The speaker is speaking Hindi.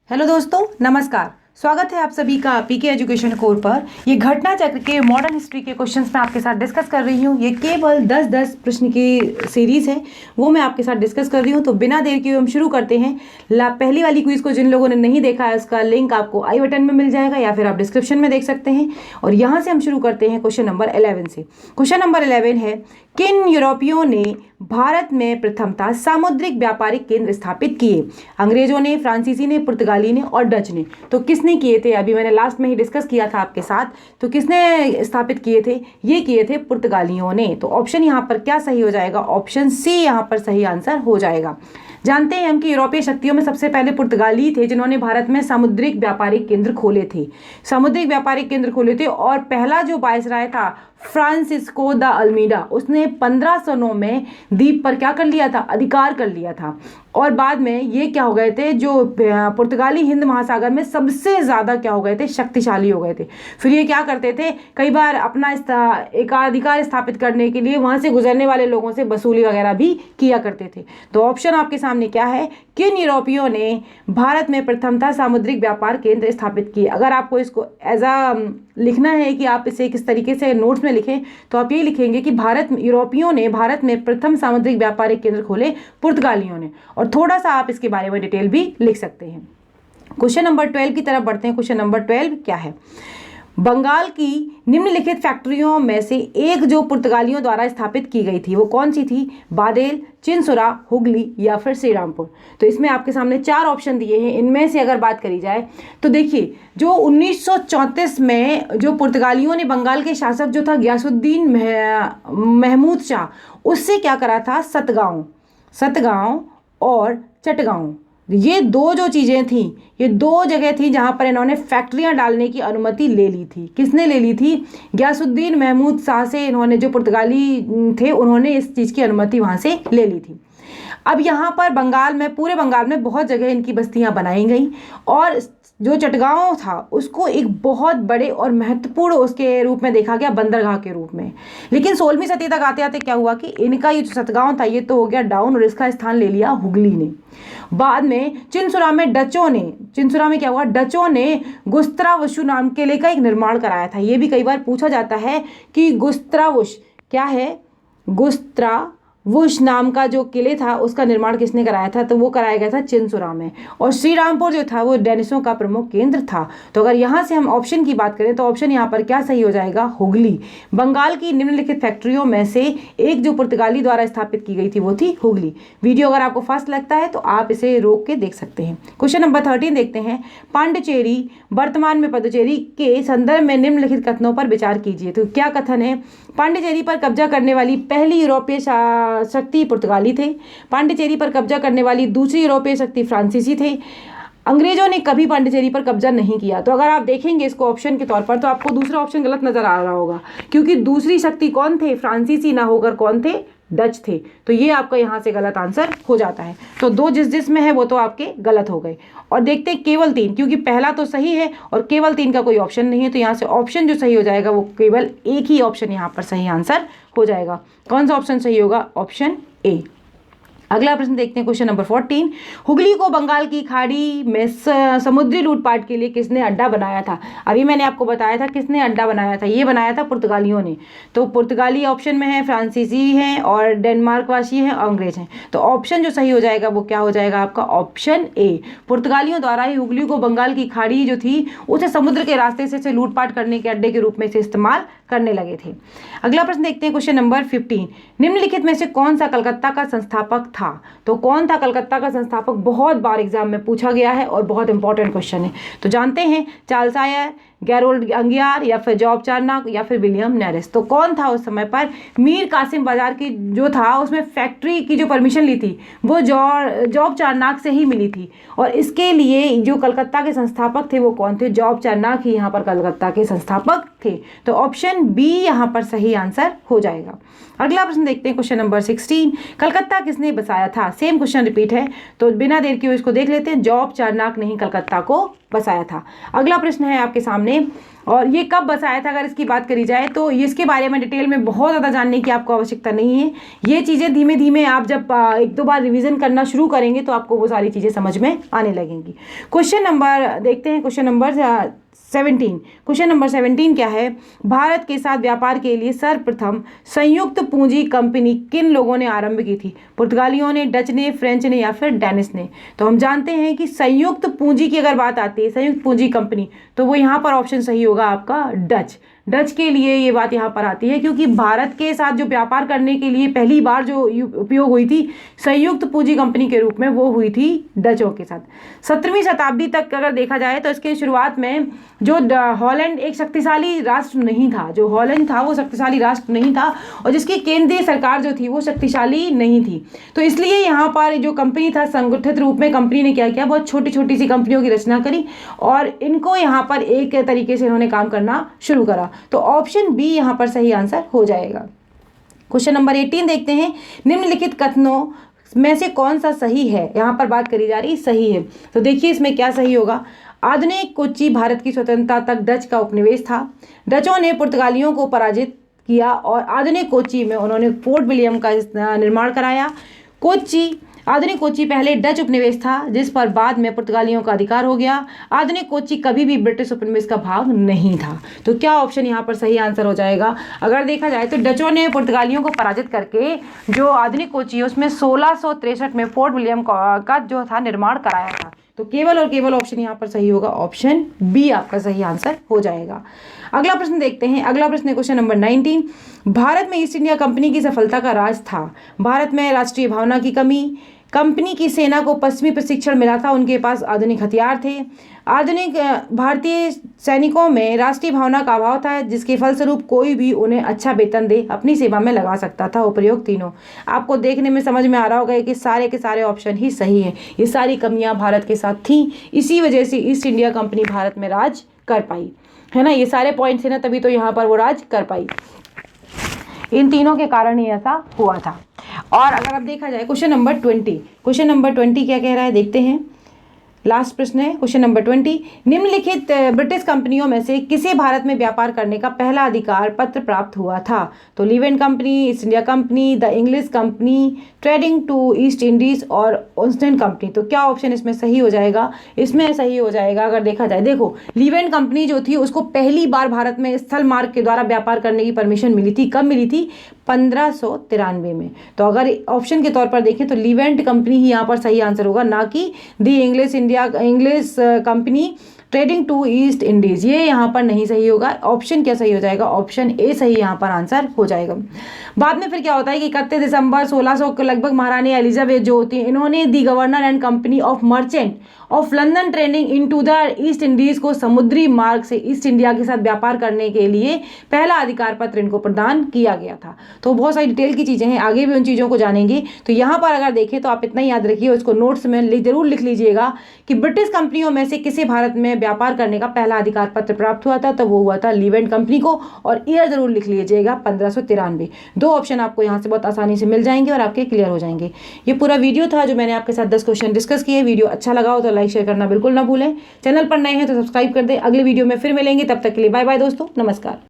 हेलो दोस्तों, नमस्कार। स्वागत है आप सभी का पीके एजुकेशन कोर पर। ये घटना चक्र के मॉडर्न हिस्ट्री के क्वेश्चंस मैं आपके साथ डिस्कस कर रही हूँ। ये केवल 10-10 प्रश्न की सीरीज है, वो मैं आपके साथ डिस्कस कर रही हूँ। तो बिना देर किए हम शुरू करते हैं। पहली वाली क्विज को जिन लोगों ने नहीं देखा है उसका लिंक आपको आई बटन में मिल जाएगा या फिर आप डिस्क्रिप्शन में देख सकते हैं। और यहाँ से हम शुरू करते हैं क्वेश्चन नंबर 11 से। क्वेश्चन नंबर 11 है, किन यूरोपियों ने भारत में प्रथमतः सामुद्रिक व्यापारिक केंद्र स्थापित किए? अंग्रेजों ने, फ्रांसीसी ने, पुर्तगाली ने और डच ने। तो किसने किए थे? अभी मैंने लास्ट में ही डिस्कस किया था आपके साथ। तो किसने स्थापित किए थे? ये किए थे पुर्तगालियों ने। तो ऑप्शन यहाँ पर क्या सही हो जाएगा? ऑप्शन सी यहाँ पर सही आंसर हो जाएगा। जानते हैं हम कि यूरोपीय शक्तियों में सबसे पहले पुर्तगाली थे जिन्होंने भारत में सामुद्रिक व्यापारिक केंद्र खोले थे। सामुद्रिक व्यापारिक केंद्र खोले थे और पहला जो वायसराय था फ्रांसिस्को द अल्मीडा, उसने 1509 में द्वीप पर क्या कर लिया था? अधिकार कर लिया था। और बाद में ये क्या हो गए थे? जो पुर्तगाली हिंद महासागर में सबसे ज़्यादा क्या हो गए थे? शक्तिशाली हो गए थे। फिर ये क्या करते थे? कई बार अपना एकाधिकार स्थापित करने के लिए वहाँ से गुजरने वाले लोगों से वसूली वगैरह भी किया करते थे। तो ऑप्शन आपके सामने क्या है? किन यूरोपियों ने भारत में प्रथमतः सामुद्रिक व्यापार केंद्र स्थापित किए? अगर आपको इसको एज अ लिखना है कि आप इसे किस तरीके से नोट्स में लिखें, तो आप ये लिखेंगे कि यूरोपियों ने भारत में प्रथम सामुद्रिक व्यापारिक केंद्र खोले पुर्तगालियों ने। और थोड़ा सा आप इसके बारे में डिटेल भी लिख सकते हैं। क्वेश्चन नंबर 12 की तरफ बढ़ते हैं। क्वेश्चन नंबर 12 क्या है? बंगाल की निम्नलिखित फैक्ट्रियों में से एक जो पुर्तगालियों द्वारा स्थापित की गई थी वो कौन सी थी? बादेल, चिनसुरा, हुगली या फिर श्रीरामपुर। तो इसमें आपके सामने 4 ऑप्शन दिए हैं। इनमें से अगर बात करी जाए तो देखिए, जो 1934 में जो पुर्तगालियों ने बंगाल के शासक जो था गयासुद्दीन महमूद शाह, उससे क्या करा था? सतगांव और चटगांव, ये दो जो चीज़ें थी, ये दो जगह थी जहाँ पर इन्होंने फैक्ट्रियाँ डालने की अनुमति ले ली थी। किसने ले ली थी? गयासुद्दीन महमूद शाह से इन्होंने, जो पुर्तगाली थे, उन्होंने इस चीज़ की अनुमति वहाँ से ले ली थी। अब यहाँ पर बंगाल में, पूरे बंगाल में बहुत जगह इनकी बस्तियाँ बनाई गई और जो चटगांव था उसको एक बहुत बड़े और महत्वपूर्ण उसके रूप में देखा गया, बंदरगाह के रूप में। लेकिन 16वीं सदी तक आते आते क्या हुआ कि इनका ये जो चटगांव था ये तो हो गया डाउन और इसका स्थान ले लिया हुगली ने। बाद में चिनसुरा में क्या हुआ? डचों ने गुस्त्रावुशु नाम के किले का एक निर्माण कराया था। ये भी कई बार पूछा जाता है कि गुस्त्रावुश क्या है? गुस्त्रावुश नाम का जो किले था उसका निर्माण किसने कराया था? तो वो कराया गया था चिनसुरा में। और श्रीरामपुर जो था वो डेनिसों का प्रमुख केंद्र था। तो अगर यहाँ से हम ऑप्शन की बात करें तो ऑप्शन यहाँ पर क्या सही हो जाएगा? हुगली। बंगाल की निम्नलिखित फैक्ट्रियों में से एक जो पुर्तगाली द्वारा स्थापित की गई थी वो थी हुगली। वीडियो अगर आपको फास्ट लगता है तो आप इसे रोक के देख सकते हैं। क्वेश्चन नंबर 13 देखते हैं। पांडिचेरी, वर्तमान में पुदुचेरी के संदर्भ में निम्नलिखित कथनों पर विचार कीजिए। तो क्या कथन है? पांडिचेरी पर कब्जा करने वाली पहली यूरोपीय शक्ति पुर्तगाली थे। पांडिचेरी पर कब्जा करने वाली दूसरी यूरोपीय शक्ति फ्रांसीसी थे। अंग्रेजों ने कभी पांडिचेरी पर कब्जा नहीं किया। तो अगर आप देखेंगे इसको ऑप्शन के तौर पर तो आपको दूसरा ऑप्शन गलत नजर आ रहा होगा, क्योंकि दूसरी शक्ति कौन थे? फ्रांसीसी ना होकर कौन थे? डच थे। तो ये आपका यहाँ से गलत आंसर हो जाता है। तो दो जिस में है वो तो आपके गलत हो गए। और देखते हैं केवल 3, क्योंकि पहला तो सही है और केवल 3 का कोई ऑप्शन नहीं है। तो यहाँ से ऑप्शन जो सही हो जाएगा वो केवल एक ही ऑप्शन यहाँ पर सही आंसर हो जाएगा। कौन सा ऑप्शन सही होगा? Option A. अगला प्रश्न देखते हैं। Question number 14। हुगली को बंगाल की खाड़ी में समुद्री लूटपाट के लिए किसने अड्डा बनाया था? अभी मैंने आपको बताया था किसने अड्डा बनाया था। ये बनाया था पुर्तगालियों ने। तो पुर्तगाली ऑप्शन में है, फ्रांसीसी हैं और डेनमार्क वासी हैं, अंग्रेज हैं। तो ऑप्शन जो सही हो जाएगा वो क्या हो जाएगा आपका? Option A. पुर्तगालियों द्वारा ही हुगली को बंगाल की खाड़ी जो थी उसे समुद्र के रास्ते से लूटपाट करने के अड्डे के रूप में इसे इस्तेमाल करने लगे थे। अगला प्रश्न देखते हैं। Question number 15। निम्नलिखित में से कौन सा कलकत्ता का संस्थापक था? तो कौन था कलकत्ता का संस्थापक? बहुत बार एग्जाम में पूछा गया है और बहुत इंपॉर्टेंट क्वेश्चन है। तो जानते हैं, चार्ल्स आयर, गैरोल्ड अंगियार या फिर जॉब चार्नक या फिर विलियम नेरिस। तो कौन था उस समय पर? मीर कासिम बाजार की जो था उसमें फैक्ट्री की जो परमिशन ली थी वो जॉब चार्नक से ही मिली थी। और इसके लिए जो कलकत्ता के संस्थापक थे वो कौन थे? जॉब चार्नक ही यहाँ पर कलकत्ता के संस्थापक थे। तो ऑप्शन बी यहाँ पर सही आंसर हो जाएगा। अगला प्रश्न देखते हैं। Question number 16। कलकत्ता किसने बसाया था? सेम क्वेश्चन रिपीट है, तो बिना देर किए इसको देख लेते हैं। जॉब चार्नक ने ही कलकत्ता को बसाया था। अगला प्रश्न है आपके सामने, और ये कब बसाया था अगर इसकी बात करी जाए तो इसके बारे में डिटेल में बहुत ज़्यादा जानने की आपको आवश्यकता नहीं है। ये चीज़ें धीमे धीमे आप जब एक दो बार रिवीजन करना शुरू करेंगे तो आपको वो सारी चीज़ें समझ में आने लगेंगी। क्वेश्चन नंबर देखते हैं, क्वेश्चन नंबर 17। क्वेश्चन नंबर 17 क्या है? भारत के साथ व्यापार के लिए सर्वप्रथम संयुक्त पूंजी कंपनी किन लोगों ने आरंभ की थी? पुर्तगालियों ने, डच ने, फ्रेंच ने या फिर डेनिश ने? तो हम जानते हैं कि संयुक्त पूंजी की अगर बात आती है, संयुक्त पूंजी कंपनी, तो वो यहाँ पर ऑप्शन सही होगा आपका डच। डच के लिए ये बात यहाँ पर आती है क्योंकि भारत के साथ जो व्यापार करने के लिए पहली बार जो उपयोग हुई थी संयुक्त पूंजी कंपनी के रूप में, वो हुई थी डचों के साथ। 17वीं शताब्दी तक अगर देखा जाए तो इसके शुरुआत में जो हॉलैंड एक शक्तिशाली राष्ट्र नहीं था, जो हॉलैंड था वो शक्तिशाली राष्ट्र नहीं था और जिसकी केंद्रीय सरकार जो थी वो शक्तिशाली नहीं थी। तो इसलिए यहाँ पर जो कंपनी था, संगठित रूप में कंपनी ने क्या किया, बहुत छोटी छोटी सी कंपनियों की रचना करी और इनको यहाँ पर एक तरीके से इन्होंने काम करना शुरू करा। तो ऑप्शन बी यहाँ पर सही आंसर हो जाएगा। क्वेश्चन नंबर 18 देखते हैं, निम्नलिखित कथनों में से कौन सा सही है? यहाँ पर बात करी जा रही सही है, तो देखिए इसमें क्या सही होगा। आधुनिक कोच्चि भारत की स्वतंत्रता तक डच का उपनिवेश था। डचों ने पुर्तगालियों को पराजित किया और आधुनिक कोच्चि में उन्होंने फोर्ट विलियम का निर्माण कराया। आधुनिक कोच्चि पहले डच उपनिवेश था जिस पर बाद में पुर्तगालियों का अधिकार हो गया। आधुनिक कोच्चि कभी भी ब्रिटिश उपनिवेश का भाग नहीं था। तो क्या ऑप्शन यहाँ पर सही आंसर हो जाएगा? अगर देखा जाए तो डचों ने पुर्तगालियों को पराजित करके जो आधुनिक कोच्चि है उसमें 1663 में फोर्ट विलियम का जो था निर्माण कराया था। तो केवल और केवल ऑप्शन यहाँ पर सही होगा, ऑप्शन बी आपका सही आंसर हो जाएगा। अगला प्रश्न देखते हैं। अगला प्रश्न है क्वेश्चन नंबर 19। भारत में ईस्ट इंडिया कंपनी की सफलता का राज था। भारत में राष्ट्रीय भावना की कमी, कंपनी की सेना को पश्चिमी प्रशिक्षण मिला था, उनके पास आधुनिक हथियार थे, आधुनिक भारतीय सैनिकों में राष्ट्रीय भावना का अभाव था जिसके फलस्वरूप कोई भी उन्हें अच्छा वेतन दे अपनी सेवा में लगा सकता था। उपयोग तीनों आपको देखने में समझ में आ रहा होगा कि सारे के सारे ऑप्शन ही सही हैं। ये सारी कमियां भारत के साथ थीं, इसी वजह से ईस्ट इंडिया कंपनी भारत में राज कर पाई, है ना। ये सारे पॉइंट्स है ना, तभी तो यहाँ पर वो राज कर पाई। इन तीनों के कारण ही ऐसा हुआ था। और अगर अब देखा जाए क्वेश्चन नंबर 20, क्वेश्चन नंबर 20 क्या कह रहा है देखते हैं। लास्ट प्रश्न है क्वेश्चन नंबर 20। निम्नलिखित ब्रिटिश कंपनियों में से किसे भारत में व्यापार करने का पहला अधिकार पत्र प्राप्त हुआ था? तो Levant company, East India company, the English company, trading to East Indies और ओस्टेन कंपनी। तो क्या ऑप्शन इसमें सही हो जाएगा? इसमें सही हो जाएगा अगर देखा जाए, देखो लीवेंट कंपनी जो थी उसको पहली बार भारत में स्थल मार्ग के द्वारा व्यापार करने की परमिशन मिली थी। कब मिली थी? 1593 में। तो अगर ऑप्शन के तौर पर देखें तो लीवेंट कंपनी ही यहाँ पर सही आंसर होगा, ना कि the English company trading to East Indies. ये यहाँ पर नहीं सही होगा। ऑप्शन क्या सही हो जाएगा? ऑप्शन ए सही यहाँ पर आंसर हो जाएगा। बाद में फिर क्या होता है कि 31 दिसंबर 1600 के लगभग महारानी एलिजाबेथ जो होती हैं, इन्होंने the governor and company of merchant of London trading into the East Indies को समुद्री मार्ग से ईस्ट इंडिया के साथ व्यापार करने के लिए पहला अधिकार पत्र इनको प्रदान किया गया था। तो बहुत सारी डिटेल की चीज़ें हैं, आगे भी उन चीज़ों को जानेंगे। तो यहाँ पर अगर देखें तो आप इतना ही याद रखिए, उसको नोट्स में जरूर लिख लीजिएगा कि ब्रिटिश कंपनियों में से किसे भारत में व्यापार करने का पहला अधिकार पत्र प्राप्त हुआ था। तो वो हुआ था लीवेंट कंपनी को, और ईयर जरूर लिख लीजिएगा 1593। दो ऑप्शन आपको यहाँ से बहुत आसानी से मिल जाएंगे और आपके क्लियर हो जाएंगे। ये पूरा वीडियो था जो मैंने आपके साथ 10 क्वेश्चन डिस्कस किए। वीडियो अच्छा लगा हो तो लाइक शेयर करना बिल्कुल ना भूलें। चैनल पर नए हैं तो सब्सक्राइब कर दें। अगले वीडियो में फिर मिलेंगे, तब तक के लिए बाय बाय दोस्तों, नमस्कार।